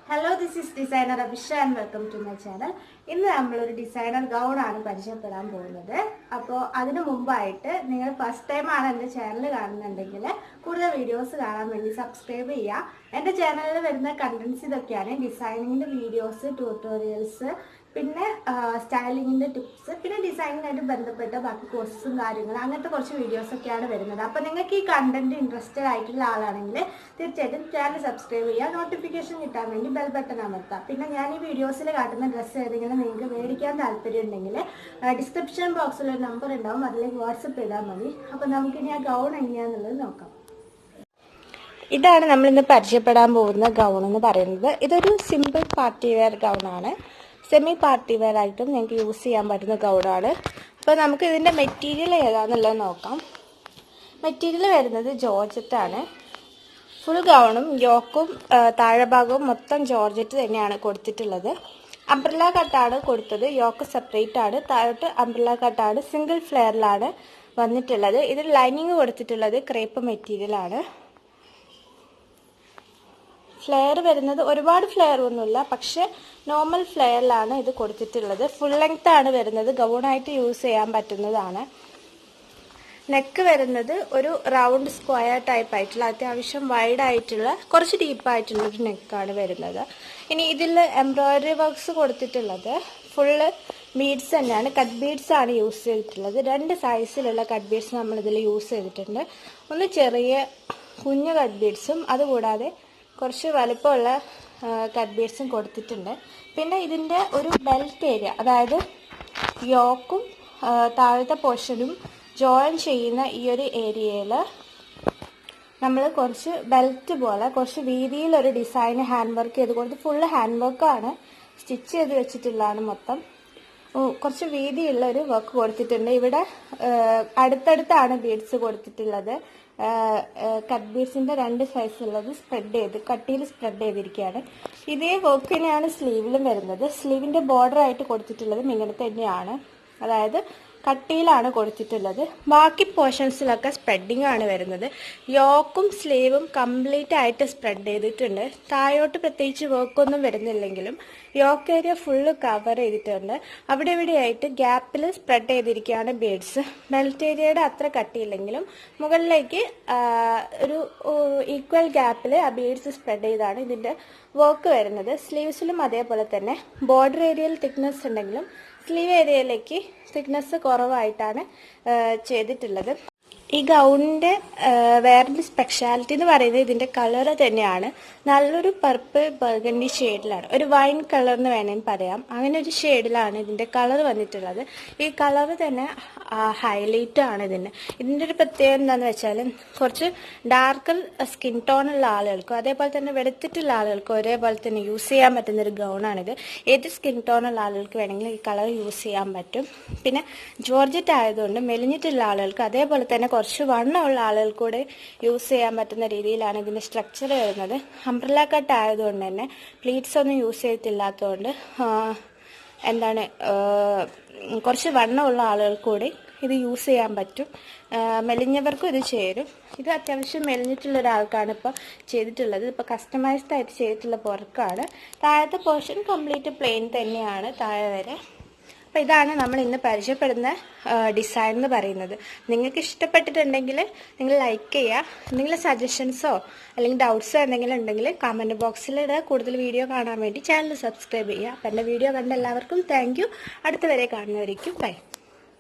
Hello, this is designer Abhisha and welcome to my channel. ഇന്ന് നമ്മളൊരു designer gown ആണ് പരിചയപ്പെടാൻ പോകുന്നത്. അപ്പോൾ അതിനു മുമ്പായിട്ട് നിങ്ങൾ ഫസ്റ്റ് ടൈം ആണ് എൻ്റെ ചാനൽ കാണുന്നുണ്ടെങ്കിൽ കൂടുതൽ വീഡിയോസ് കാണാൻ വേണ്ടി സബ്സ്ക്രൈബ് ചെയ്യുക. എൻ്റെ ചാനലിൽ വരുന്ന കണ്ടന്റ്സ് ഇതൊക്കെയാണ്: ഡിസൈനിങ്ങിൻ്റെ വീഡിയോസ്, ട്യൂട്ടോറിയൽസ്, പിന്നെ സ്റ്റൈലിങ്ങിൻ്റെ ടിപ്സ്, പിന്നെ ഡിസൈനിങ്ങായിട്ട് ബന്ധപ്പെട്ട ബാക്കി കോഴ്സും കാര്യങ്ങളും, അങ്ങനത്തെ കുറച്ച് വീഡിയോസൊക്കെയാണ് വരുന്നത്. അപ്പോൾ നിങ്ങൾക്ക് ഈ കണ്ടന്റ് ഇൻട്രസ്റ്റഡ് ആയിട്ടുള്ള ആളാണെങ്കിൽ തീർച്ചയായിട്ടും ചാനൽ സബ്സ്ക്രൈബ് ചെയ്യുക. നോട്ടിഫിക്കേഷൻ കിട്ടാൻ വേണ്ടി ബെൽ ബട്ടൺ അമർത്താം. പിന്നെ ഞാൻ ഈ വീഡിയോസിൽ കാട്ടുന്ന ഡ്രസ്സ് ഏതെങ്കിലും നിങ്ങൾക്ക് മേടിക്കാൻ താല്പര്യം ഉണ്ടെങ്കിൽ ഡിസ്ക്രിപ്ഷൻ ബോക്സിൽ ഒരു നമ്പർ ഉണ്ടാവും, അതിലേക്ക് വാട്സപ്പ് ചെയ്താൽ മതി. അപ്പോൾ നമുക്കിനി ആ ഗൗൺ എങ്ങനെയാണെന്നുള്ളത് നോക്കാം. ഇതാണ് നമ്മളിന്ന് പരിചയപ്പെടാൻ പോകുന്ന ഗൗൺ എന്ന് പറയുന്നത്. ഇതൊരു സിമ്പിൾ പാർട്ടി വെയർ ഗൗണാണ്. സെമി പാർട്ടി വെയർ ആയിട്ടും നിങ്ങൾക്ക് യൂസ് ചെയ്യാൻ പറ്റുന്ന ഗൗണാണ്. അപ്പോൾ നമുക്ക് ഇതിൻ്റെ മെറ്റീരിയൽ ഏതാണെന്നുള്ളത് നോക്കാം. മെറ്റീരിയൽ വരുന്നത് ജോർജറ്റാണ്. ഫുൾ ഗൗണും യോക്കും താഴെ ഭാഗവും മൊത്തം ജോർജറ്റ് തന്നെയാണ് കൊടുത്തിട്ടുള്ളത്. അംബ്രല്ല കട്ടാണ് കൊടുത്തത്. യോക്ക് സെപ്പറേറ്റ് ആണ്. താഴോട്ട് അംബ്രല്ല കട്ടാണ്. സിംഗിൾ ഫ്ലെയറിലാണ് വന്നിട്ടുള്ളത്. ഇതിൽ ലൈനിങ് കൊടുത്തിട്ടുള്ളത് ക്രേപ്പ് മെറ്റീരിയലാണ്. ഫ്ലെയർ വരുന്നത് ഒരുപാട് ഫ്ലെയർ ഒന്നുമില്ല, പക്ഷെ നോർമൽ ഫ്ലെയറിലാണ് ഇത് കൊടുത്തിട്ടുള്ളത്. ഫുൾ ലെങ്ത് ആണ് വരുന്നത്. ഗൗണായിട്ട് യൂസ് ചെയ്യാൻ പറ്റുന്നതാണ്. നെക്ക് വരുന്നത് ഒരു റൗണ്ട് സ്ക്വയർ ടൈപ്പ് ആയിട്ടുള്ള, അത്യാവശ്യം വൈഡ് ആയിട്ടുള്ള, കുറച്ച് ഡീപ്പായിട്ടുള്ള ഒരു നെക്കാണ് വരുന്നത്. ഇനി ഇതിൽ എംബ്രോയിഡറി വർക്ക്സ് കൊടുത്തിട്ടുള്ളത് ഫുള്ള് ബീഡ്സ് തന്നെയാണ്. കട്ട് ബീഡ്സ് ആണ് യൂസ് ചെയ്തിട്ടുള്ളത്. 2 സൈസിലുള്ള കട്ട് ബീഡ്സ് നമ്മളിതിൽ യൂസ് ചെയ്തിട്ടുണ്ട്. ഒന്ന് ചെറിയ കുഞ്ഞു കട്ട് ബീഡ്സും അതുകൂടാതെ കുറച്ച് വലുപ്പമുള്ള കട്ട് ബീഡ്സും കൊടുത്തിട്ടുണ്ട്. പിന്നെ ഇതിൻ്റെ ഒരു ബെൽറ്റ് ഏരിയ, അതായത് യോക്കും താഴത്തെ പോർഷനും ജോയിൻ ചെയ്യുന്ന ഈ ഒരു ഏരിയയിൽ നമ്മൾ കുറച്ച് ബെൽറ്റ് പോലെ കുറച്ച് വീതിയിലൊരു ഡിസൈൻ ഹാൻഡ് വർക്ക് ചെയ്ത് കൊടുത്ത്, ഫുള്ള് ഹാൻഡ് വർക്കാണ്, സ്റ്റിച്ച് ചെയ്ത് വെച്ചിട്ടുള്ളതാണ് മൊത്തം. കുറച്ച് വീതിയുള്ള ഒരു വർക്ക് കൊടുത്തിട്ടുണ്ട്. ഇവിടെ അടുത്തടുത്താണ് ബീഡ്സ് കൊടുത്തിട്ടുള്ളത്. കട്ട് ബീഡ്സിന്റെ 2 സൈസുള്ളത് സ്പ്രെഡ് ചെയ്ത് കട്ടിയിൽ സ്പ്രെഡ് ചെയ്തിരിക്കുകയാണ്. ഇതേ വർക്ക് തന്നെയാണ് സ്ലീവിലും വരുന്നത്. സ്ലീവിന്റെ ബോർഡർ ആയിട്ട് കൊടുത്തിട്ടുള്ളത് ഇങ്ങനെ തന്നെയാണ്, അതായത് കട്ടിയിലാണ് കൊടുത്തിട്ടുള്ളത്. ബാക്കി പോർഷൻസിലൊക്കെ സ്പ്രെഡിങ് ആണ് വരുന്നത്. യോക്കും സ്ലീവും കംപ്ലീറ്റ് ആയിട്ട് സ്പ്രെഡ് ചെയ്തിട്ടുണ്ട്. താഴോട്ട് പ്രത്യേകിച്ച് വർക്കൊന്നും വരുന്നില്ലെങ്കിലും യോക്ക് ഏരിയ ഫുള്ള് കവർ ചെയ്തിട്ടുണ്ട്. അവിടെ ഇവിടെയായിട്ട് ഗ്യാപ്പിൽ സ്പ്രെഡ് ചെയ്തിരിക്കുകയാണ് ബീഡ്സ്. ബെൽറ്റ് ഏരിയയുടെ അത്ര കട്ടിയില്ലെങ്കിലും മുകളിലേക്ക് ഒരു ഈക്വൽ ഗ്യാപ്പിൽ ആ ബീഡ്സ് സ്പ്രെഡ് ചെയ്താണ് ഇതിൻ്റെ വർക്ക് വരുന്നത്. സ്ലീവ്സിലും അതേപോലെ തന്നെ ബോർഡർ ഏരിയയിൽ തിക്നെസ് ഉണ്ടെങ്കിലും സ്ലീവ് ഏരിയയിലേക്ക് തിക്നെസ് കുറവായിട്ടാണ് ചെയ്തിട്ടുള്ളത്. ഈ ഗൗണിൻ്റെ വേറൊരു സ്പെഷ്യാലിറ്റി എന്ന് പറയുന്നത് ഇതിൻ്റെ കളർ തന്നെയാണ്. നല്ലൊരു പർപ്പിൾ ബർഗണ്ടി ഷെയ്ഡിലാണ്, ഒരു വൈൻ കളർ എന്ന് വേണമെങ്കിൽ പറയാം. അങ്ങനെ ഒരു ഷെയ്ഡിലാണ് ഇതിൻ്റെ കളർ വന്നിട്ടുള്ളത്. ഈ കളർ തന്നെ ഹൈലൈറ്റ് ആണ് ഇതിൻ്റെ ഒരു പ്രത്യേകത എന്താണെന്ന് വെച്ചാൽ കുറച്ച് ഡാർക്കർ സ്കിൻ ടോൺ ഉള്ള ആളുകൾക്കും അതേപോലെ തന്നെ വെളുത്തിട്ടുള്ള ആളുകൾക്കും ഒരേപോലെ തന്നെ യൂസ് ചെയ്യാൻ പറ്റുന്നൊരു ഗൗണാണിത്. ഏത് സ്കിൻ ടോൺ ഉള്ള ആളുകൾക്ക് വേണമെങ്കിലും ഈ കളർ യൂസ് ചെയ്യാൻ പറ്റും. പിന്നെ ജോർജറ്റ് ആയതുകൊണ്ട് മെലിഞ്ഞിട്ടുള്ള ആളുകൾക്ക് അതേപോലെ തന്നെ കുറച്ച് വണ്ണമുള്ള ആളുകൾക്ക് കൂടെ യൂസ് ചെയ്യാൻ പറ്റുന്ന രീതിയിലാണ് ഇതിൻ്റെ സ്ട്രക്ചർ വരുന്നത്. അംബ്രല്ല കട്ട് ആയതുകൊണ്ട് തന്നെ പ്ലീറ്റ്സ് ഒന്നും യൂസ് ചെയ്തിട്ടില്ലാത്തതുകൊണ്ട് കുറച്ച് വണ്ണമുള്ള ആളുകൾക്ക് കൂടി ഇത് യൂസ് ചെയ്യാൻ പറ്റും. മെലിഞ്ഞവർക്കും ഇത് ചേരും. ഇത് അത്യാവശ്യം മെലിഞ്ഞിട്ടുള്ള ഒരാൾക്കാണ് ഇപ്പോൾ ചെയ്തിട്ടുള്ളത്. ഇപ്പോൾ കസ്റ്റമൈസ്ഡ് ആയിട്ട് ചെയ്തിട്ടുള്ള വർക്കാണ്. താഴത്തെ പോർഷൻ കംപ്ലീറ്റ് പ്ലെയിൻ തന്നെയാണ് താഴെ വരെ. അപ്പോൾ ഇതാണ് നമ്മൾ ഇന്ന് പരിചയപ്പെടുന്ന ഡിസൈൻ എന്ന് പറയുന്നത്. നിങ്ങൾക്ക് ഇഷ്ടപ്പെട്ടിട്ടുണ്ടെങ്കിൽ നിങ്ങൾ ലൈക്ക് ചെയ്യുക. എന്തെങ്കിലും സജഷൻസോ അല്ലെങ്കിൽ ഡൗട്ട്സോ എന്തെങ്കിലും ഉണ്ടെങ്കിൽ കമൻറ്റ് ബോക്സിൽ ഇടുക. കൂടുതൽ വീഡിയോ കാണാൻ വേണ്ടി ചാനൽ സബ്സ്ക്രൈബ് ചെയ്യുക. അപ്പോൾ എൻ്റെ വീഡിയോ കണ്ട എല്ലാവർക്കും താങ്ക് യു. അടുത്ത വരെ കാണുന്നവരേക്കും ബൈ.